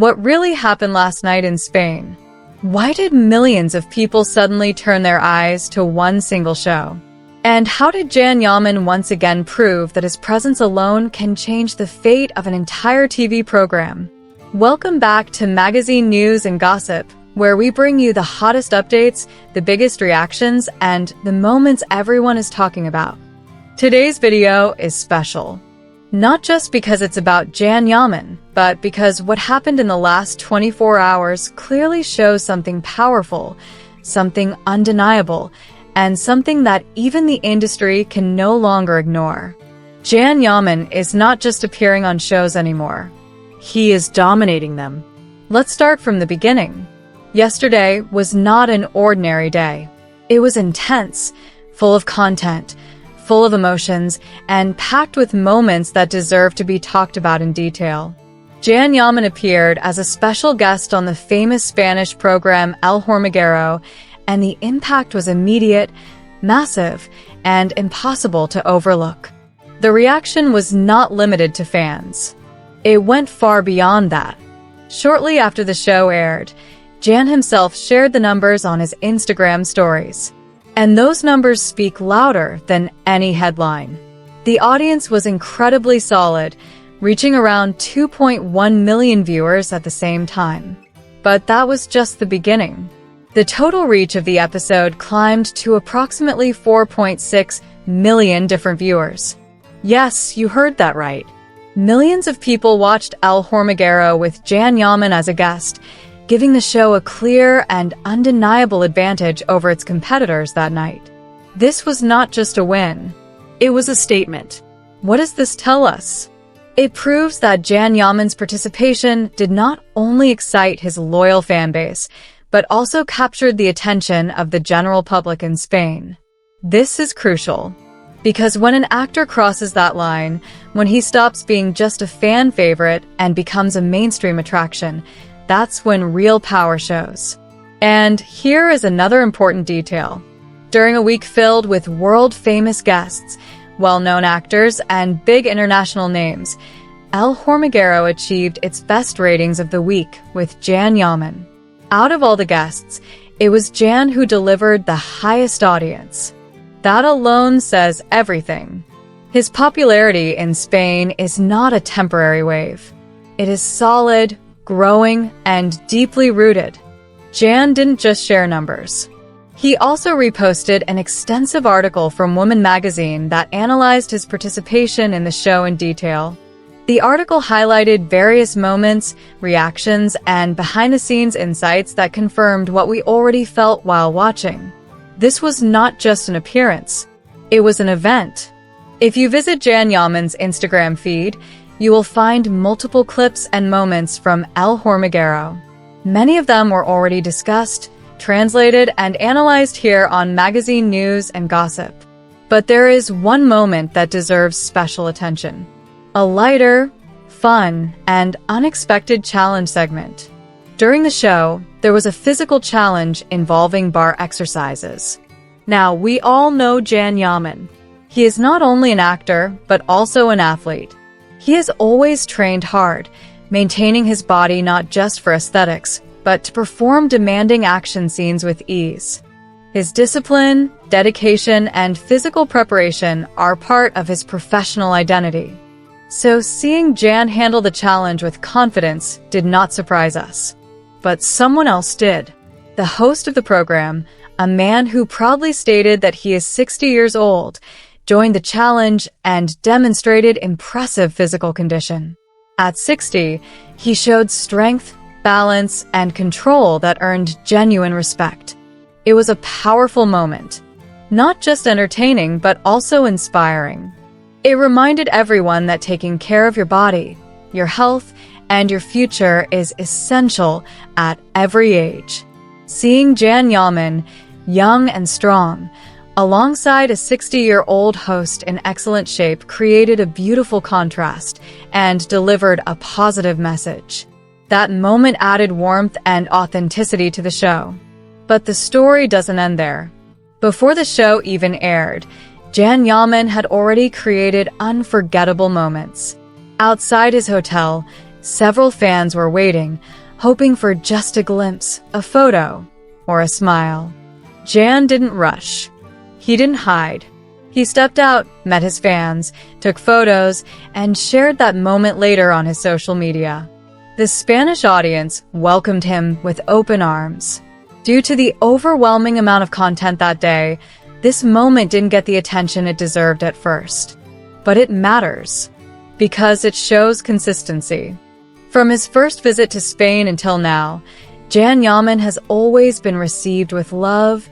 What really happened last night in Spain? Why did millions of people suddenly turn their eyes to one single show? And how did YAMAN once again prove that his presence alone can change the fate of an entire TV program? Welcome back to Magazine News and Gossip, where we bring you the hottest updates, the biggest reactions, and the moments everyone is talking about. Today's video is special. Not just because it's about YAMAN, but because what happened in the last 24 hours clearly shows something powerful, something undeniable, and something that even the industry can no longer ignore. YAMAN is not just appearing on shows anymore. He is dominating them. Let's start from the beginning. Yesterday was not an ordinary day. It was intense, full of content, full of emotions, and packed with moments that deserve to be talked about in detail. YAMAN appeared as a special guest on the famous Spanish program El Hormiguero, and the impact was immediate, massive, and impossible to overlook. The reaction was not limited to fans. It went far beyond that. Shortly after the show aired, Jan himself shared the numbers on his Instagram stories. And those numbers speak louder than any headline. The audience was incredibly solid, reaching around 2.1 million viewers at the same time. But that was just the beginning. The total reach of the episode climbed to approximately 4.6 million different viewers. Yes, you heard that right. Millions of people watched El Hormiguero with YAMAN as a guest, giving the show a clear and undeniable advantage over its competitors that night. This was not just a win. It was a statement. What does this tell us? It proves that YAMAN's participation did not only excite his loyal fanbase, but also captured the attention of the general public in Spain. This is crucial, because when an actor crosses that line, when he stops being just a fan favorite and becomes a mainstream attraction, that's when real power shows. And here is another important detail. During a week filled with world-famous guests, well-known actors, and big international names, El Hormiguero achieved its best ratings of the week with YAMAN. Out of all the guests, it was Jan who delivered the highest audience. That alone says everything. His popularity in Spain is not a temporary wave. It is solid, growing, and deeply rooted. Jan didn't just share numbers. He also reposted an extensive article from Woman magazine that analyzed his participation in the show in detail. The article highlighted various moments, reactions, and behind-the-scenes insights that confirmed what we already felt while watching. This was not just an appearance. It was an event. If you visit YAMAN's Instagram feed, you will find multiple clips and moments from El Hormiguero. Many of them were already discussed, translated, and analyzed here on Magazine News and Gossip. But there is one moment that deserves special attention. A lighter, fun, and unexpected challenge segment. During the show, there was a physical challenge involving bar exercises. Now, we all know YAMAN. He is not only an actor, but also an athlete. He has always trained hard, maintaining his body not just for aesthetics, but to perform demanding action scenes with ease. His discipline, dedication, and physical preparation are part of his professional identity. So seeing Jan handle the challenge with confidence did not surprise us. But someone else did. The host of the program, a man who proudly stated that he is 60 years old, joined the challenge and demonstrated impressive physical condition. At 60, he showed strength, balance, and control that earned genuine respect. It was a powerful moment. Not just entertaining, but also inspiring. It reminded everyone that taking care of your body, your health, and your future is essential at every age. Seeing YAMAN, young and strong, alongside a 60-year-old host in excellent shape created a beautiful contrast and delivered a positive message. That moment added warmth and authenticity to the show. But the story doesn't end there. Before the show even aired, YAMAN had already created unforgettable moments. Outside his hotel, Several fans were waiting, hoping for just a glimpse, a photo, or a smile. Jan didn't rush. He didn't hide. He stepped out, met his fans, took photos, and shared that moment later on his social media. The Spanish audience welcomed him with open arms. Due to the overwhelming amount of content that day, this moment didn't get the attention it deserved at first. But it matters, because it shows consistency. From his first visit to Spain until now, Jan Yaman has always been received with love,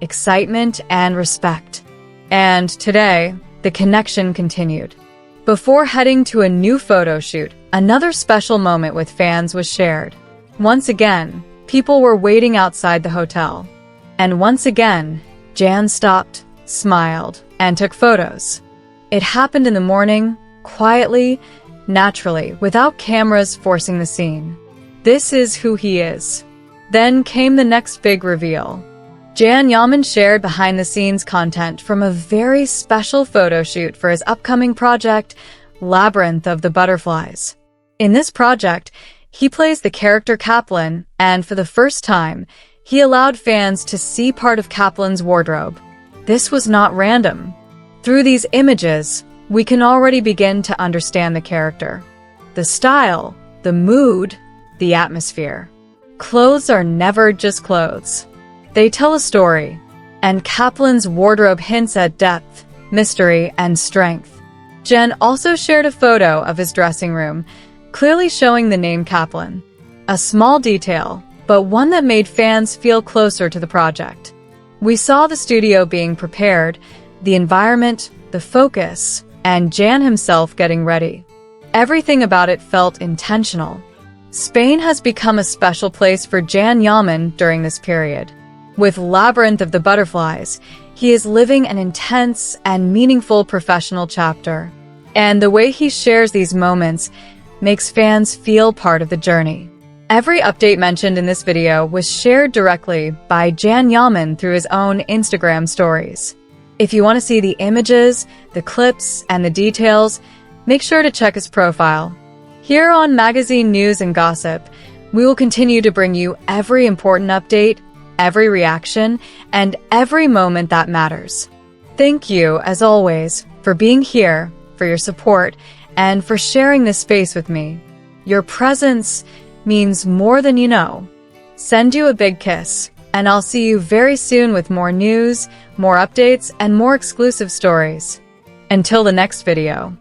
excitement, and respect. And today, the connection continued. Before heading to a new photo shoot, another special moment with fans was shared. Once again, people were waiting outside the hotel. And once again, Jan stopped, smiled, and took photos. It happened in the morning, quietly, naturally, without cameras forcing the scene. This is who he is. Then came the next big reveal. Jan Yaman shared behind-the-scenes content from a very special photo shoot for his upcoming project, Labyrinth of the Butterflies. In this project, he plays the character Kaplan, and for the first time, he allowed fans to see part of Kaplan's wardrobe. This was not random. Through these images, we can already begin to understand the character, the style, the mood, the atmosphere. Clothes are never just clothes. They tell a story, and Kaplan's wardrobe hints at depth, mystery, and strength. Jen also shared a photo of his dressing room, clearly showing the name Kaplan. A small detail, but one that made fans feel closer to the project. We saw the studio being prepared, the environment, the focus, and Jan himself getting ready. Everything about it felt intentional. Spain has become a special place for Jan Yaman during this period. With Labyrinth of the Butterflies, he is living an intense and meaningful professional chapter. And the way he shares these moments makes fans feel part of the journey. Every update mentioned in this video was shared directly by Jan Yaman through his own Instagram stories. If you want to see the images, the clips, and the details, make sure to check his profile. Here on Magazine News and Gossip, we will continue to bring you every important update, every reaction, and every moment that matters. Thank you, as always, for being here, for your support, and for sharing this space with me. Your presence means more than you know. Send you a big kiss, and I'll see you very soon with more news, more updates, and more exclusive stories. Until the next video.